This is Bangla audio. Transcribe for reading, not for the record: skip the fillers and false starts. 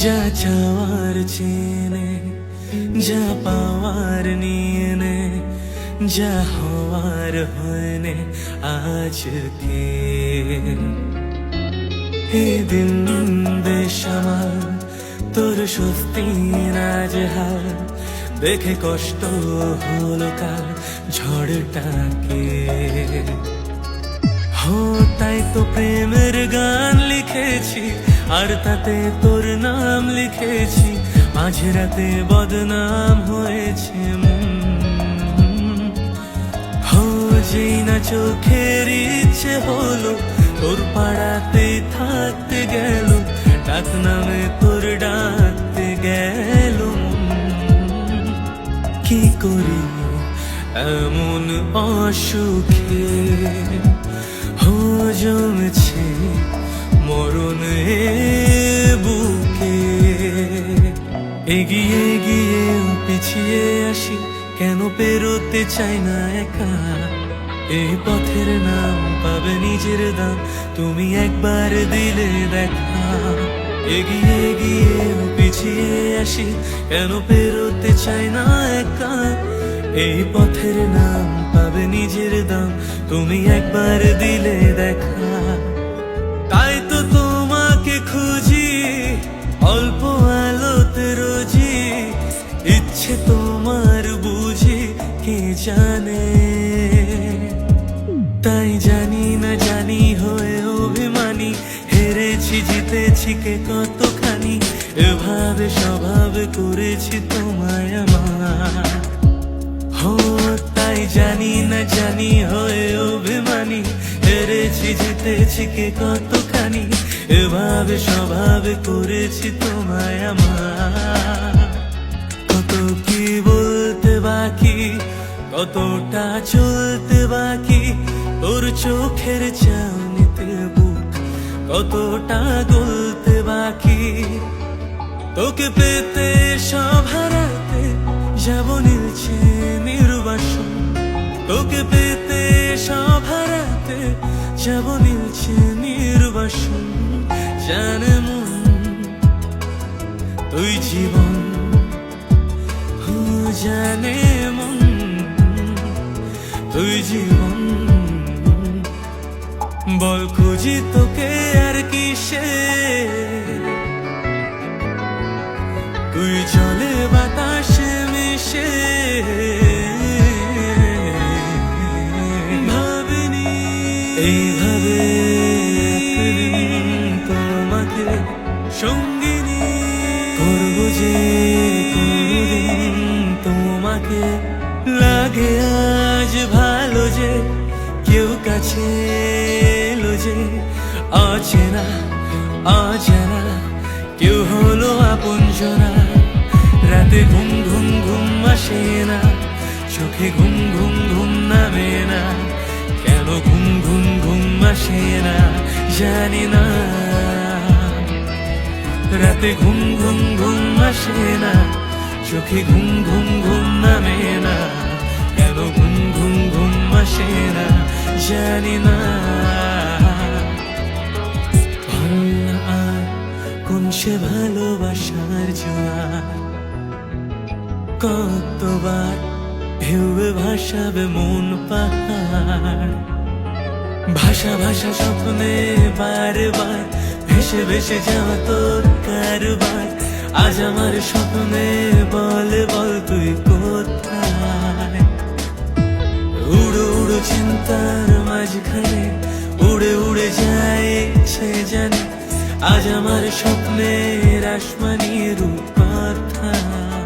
যা চাওয়ার চেনে, যা পাওয়ার নিয়ে নে, যা হওয়ার হয়নে আজকে। এই দিন বেশ আমার, তোর স্বস্তি নাজেহাল, দেখে কষ্ট হলো কার ঝড়টাকে। তাই তো প্রেমের গান লিখেছি, আর তাতে তোর নাম লিখেছি। মাঝরাতে বদনাম হয়েছে যেই না চোখের ইচ্ছে হলো তোর পাড়াতে থাকতে গেল, ডাক নামে তোর ডাকতে গেল। কি করি এমন অসুখে জমেছে মরণ বুকে। এগিয়ে গিয়ে পিছিয়ে আসি, কেন পেরোতে চাই না একা। এই পথের নাম পাবে নিজের দাম, তুমি একবার দিলে দেখা। এগিয়ে গিয়ে পিছিয়ে আসি, কেন পেরোতে চাই না একা। এই পথের নাম পাবে নিজের দাম, তুমি একবার দিলে দেখা। তাই তো তোমাকে খুঁজি অল্প আলোতে রোজি, ইচ্ছে তোমার বুঝি কে জানে। তাই জানি না জানি হয়ে অভিমানী, হেরেছি জিতেছি কে কতখানি, এভাবে স্বভাব করেছি তোমায় আমার। তাই জানি না জানি হয়ে অভিমানী, হেরেছি জিতেছি কে কতখানি, এভাবে স্বভাব করেছি তোমায় আমার। কত কি বলতে বাকি, কতটা চলতে বাকি, তোর চোখের চাউনিতে বুক কতটা গলতে বাকি। তোকে পেতে সব হারাতে যাব নীলছে নির্বাসন, তোকে পেতে সব হারাতে যাব নীলছে নির্বাসন। জানে মন তুই জীবন, জানে মন তুই জীবন। বল খুঁজি তোকে আর কিসে, তুই জলে বাতাসে মিশে। ভাবিনি এইভাবে তোমাকে সঙ্গিনী করবো যে কোনদিন তোমাকে। লাগে আজ ভালো যে কেউ কাছে এলো যে, অচেনা অজানা কেউ হলো আপনজনা। রাতে ঘুম ঘুম ঘুম আসে না, চোখে ঘুম ঘুম ঘুম নামে না। কেন ঘুম ঘুম ঘুম আসে না জানি না। রাতে ঘুম ঘুম ঘুম আসে না, চোখে ঘুম ঘুম ঘুম নামে না। কেন ঘুম ঘুম ঘুম আসে না জানি না। কোন সে ভালোবাসার জোয়ার, কতবার ঢেউয়ে ভাসাবে মন পাহাড়। ভাষা ভাষা স্বপ্নে বারবার ভেসে ভেসে যাওয়া তোর কারবার। আজ আমার স্বপ্নে বলে বল তুই কোথায়। উড়ো উড়ো চিন্তার মাঝখানে উড়ে উড়ে যায় সে জানে। আজ আমার স্বপ্নের আসমানি রূপ কোথায়।